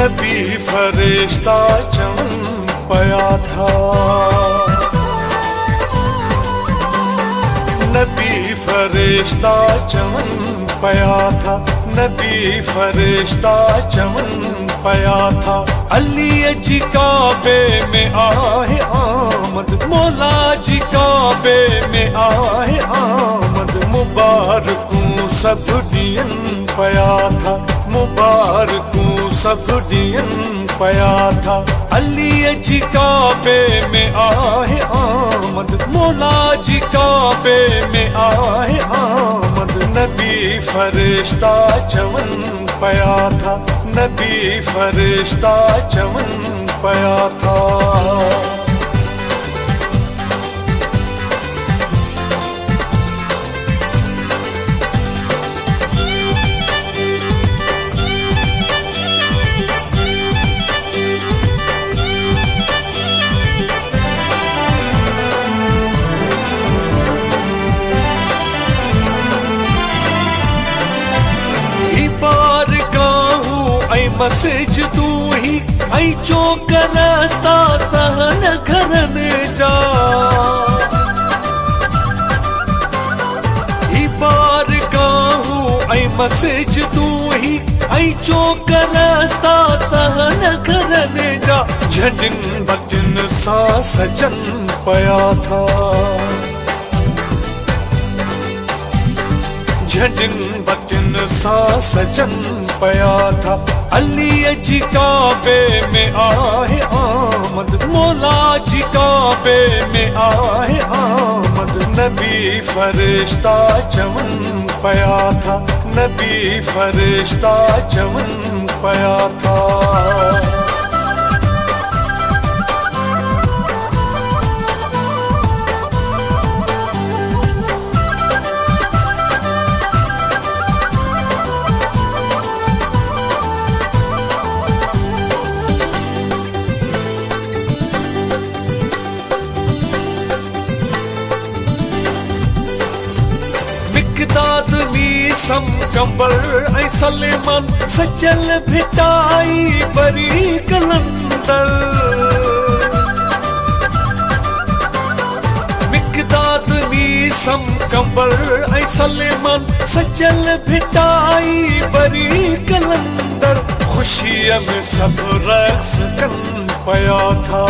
नबी फरिश्ता चमन पया था। नबी फरिश्ता चमन पया था, नबी फरिश्ता चमन पया था। अली जी काबे में आए आमद, मौला जी काबे में आए आमद। मुबारकूं सब दियन पया था, मुबारकूं सब दियन पया था। अली जी काबे में आए आमद, मौला जी काबे में आए आमद। नबी फरिश्ता चमन पया था, नबी फरिश्ता चमन पया था। मस्जिद तू ही आई चौक रास्ता सहन घर में जा। ही बार गाहूं आई मस्जिद तू ही आई चौक रास्ता सहन घर में जा। झजन बजन सा सजन पया था, झजन बजन सा सजन पया था। अली जी काबे में आए आमद, मौला जी काबे में आए आमद। नबी फरिश्ता चमन पया था, नबी फरिश्ता चमन पया था। मिक़दाद मीसम कंबर ऐं सलेमान सचल भिटाई बरी कलंदर। मिक़दाद मीसम कंबर ऐं सलेमान सचल भिटाई बरी कलंदर। खुशिया में सब रक्स कन पया था,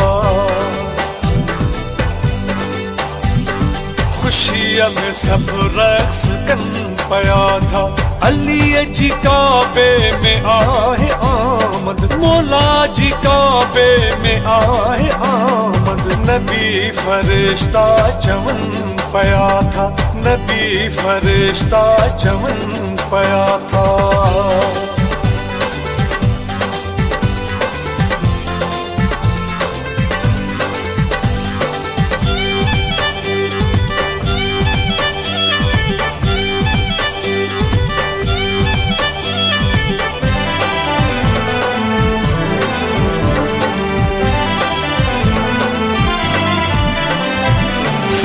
खुशिया में सब रक्स कन पया था। अली जी काबे में आए आमद, मौला जी काबे में आए आमद। नबी फरिश्ता चमन पया था, नबी फरिश्ता चमन पया था।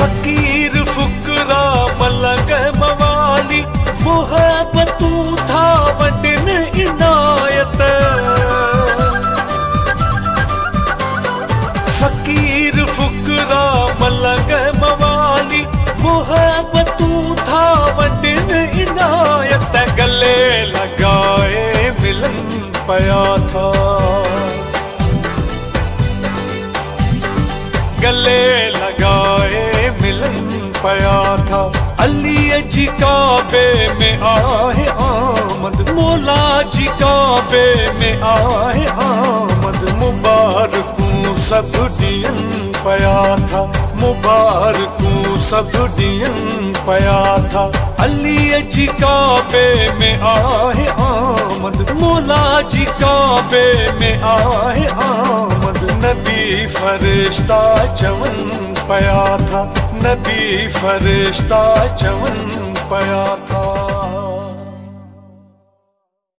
फकीर फुकरा मलंग मवाली मुहब्बतू था वडन इनायत। फकीर फुकरा मलंग मवाली मुहब्बतू था वडन इनायत। गले लगाए मिलन पया था, गले लगाए मिलन पया था। अली जी काबे में आए आमद, मौला जी काबे में आए आमद। मुबारकूं सब दियन पया था, मुबारकूं सब दियन पया था। अली जी काबे में आए आमद, मौला जी काबे में आए आमद। नबी फरिश्ता चमन पया था, नबी फरिश्ता चमन पया था।